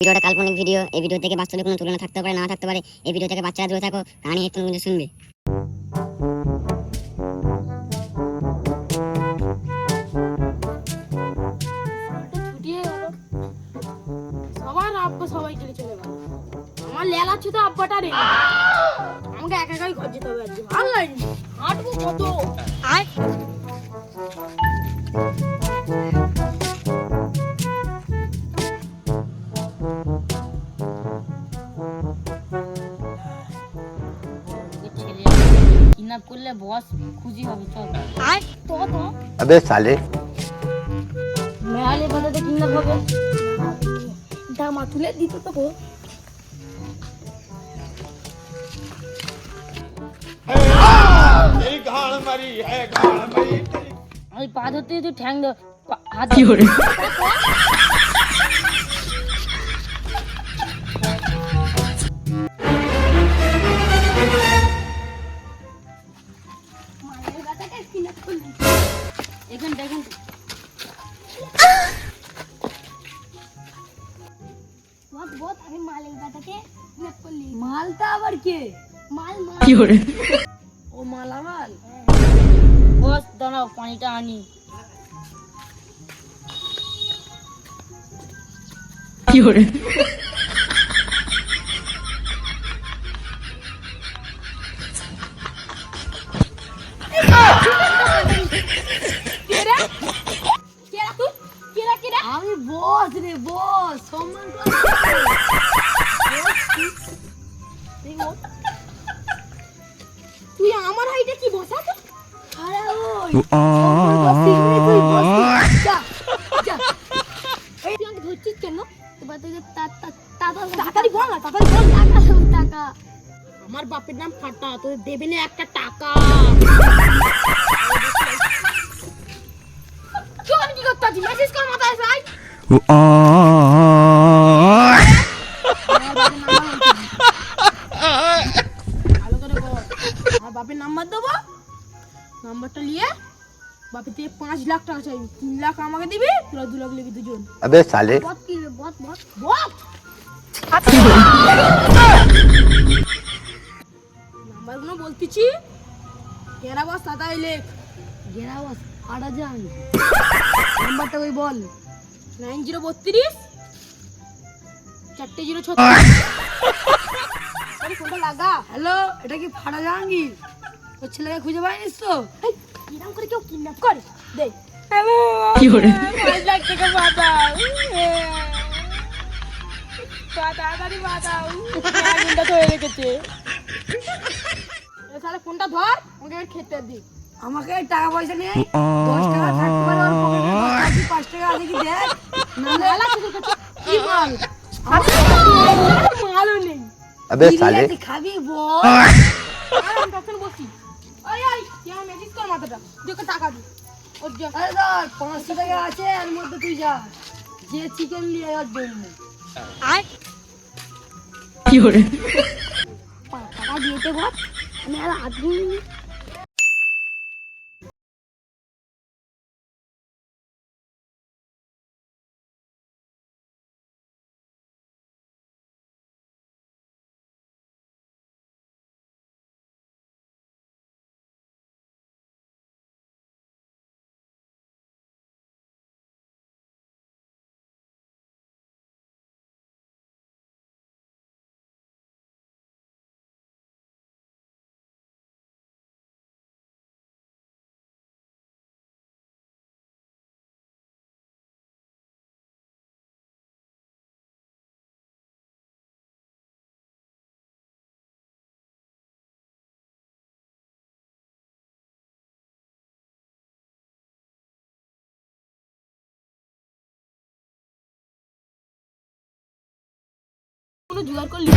ভিডিওটা কাল্পনিক ভিডিও। এই ভিডিও থেকে বাস্তবে কোনো তুলনা থাকতে পারে, না থাকতে পারে। এই ভিডিও থেকে বাচ্চারা দূরে থাকো, কাহিনী একটু কিন্তু শুনবে। সবার আব্বা সবাই চলে চলে গেল। আমার লেলা ছিল আব্বাটা রে, আমাকে একা একাই ঘর যেতে হবে। আজকে ভালো লাগছে, হাঁটবো কত। আয় কিডন্যাপ করলে বস খুশি হবে। চল আয় তো তো अबे साले মেহালি বাজাতে কিডন্যাপ হবে। দামা তুলে দিত তো গো। আমি পা ধরতে তুই ঠ্যাং হাত কি করে মায়ের গাটাকে কিনা করলি এখানটা বহুত বহুত আমি মালের গাটাকে কিনা করলি। মালটা আবার কে? মাল মাল কি করে ও মালামাল। বস দাঁড়াও, পানিটা আনি। কি করে কেরা কেরা তুই কেরা কেরা আমি বস রে, বস সম্মান কর। তুই আমার হাইটে কি বসা তো? আরে ওই এই তুই আমাকে ধরছিস কেন? এবার থেকে তাড়াতাড়ি বল না, তাড়াতাড়ি বল না। টাকা আমার বাপের নাম ফাটা, তোর দেবে না একটা টাকা। কি আমি কি করতে আছি? মেসেজ কর মাথায় ভাই। ভালো করে বল। আমার বাপের নাম্বার দেবো, নাম্বারটা নিয়ে বাপের থেকে 5 লাখ টাকা চাইবি। 3 লাখ আমাকে দিবি, তোরা 2 লাখ লিখবি দুজন। अबे साले বস কি রে, বস বস বল নাম্বারগুলো বলতেছি, কেরা বস তাড়াতাড়ি লেখ। গেরা বস আড়া যান। নাম্বারটা ওই বল। 9032 4036। আরে ফোনটা লাগা। হ্যালো, এটা কি ফাটা জাহাঙ্গীর? তোর ছেলেকে খুঁজে পাইনিস তো? এই এরকম করে কেউ কিডন্যাপ করে? দে কি করে 5 লাখ টাকা পাঠাও। তাড়াতাড়ি পাঠাও, আগুনটা ধরে রেখেছে। তাহলে ফোনটা ধর, আমাকে এবার খেতে দি। আমাকে টাকা পয়সা নেই, 10 টাকা থাকতে পারে ওর পকেটে, 5 টাকা আছে কি দেখ। নাহলে মেলা শুরু করছে। কি মাল? মালও নেই। अबे साले বিরিয়ানি খাবি বল? আর আমি তখন বসি। ওই ওই তুই আমার মেজিক কর মাথাটা, দেখো টাকা দি। ওর যা আরে ধর 500 টাকা আছে, এর মধ্যে তুই যা যে চিকেন নিয়ে আসার জন্য। আয় কি করে টাকা দিয়েতে বল, আমি আর হাত ধুইনি। কোনো জোগাড় করলি?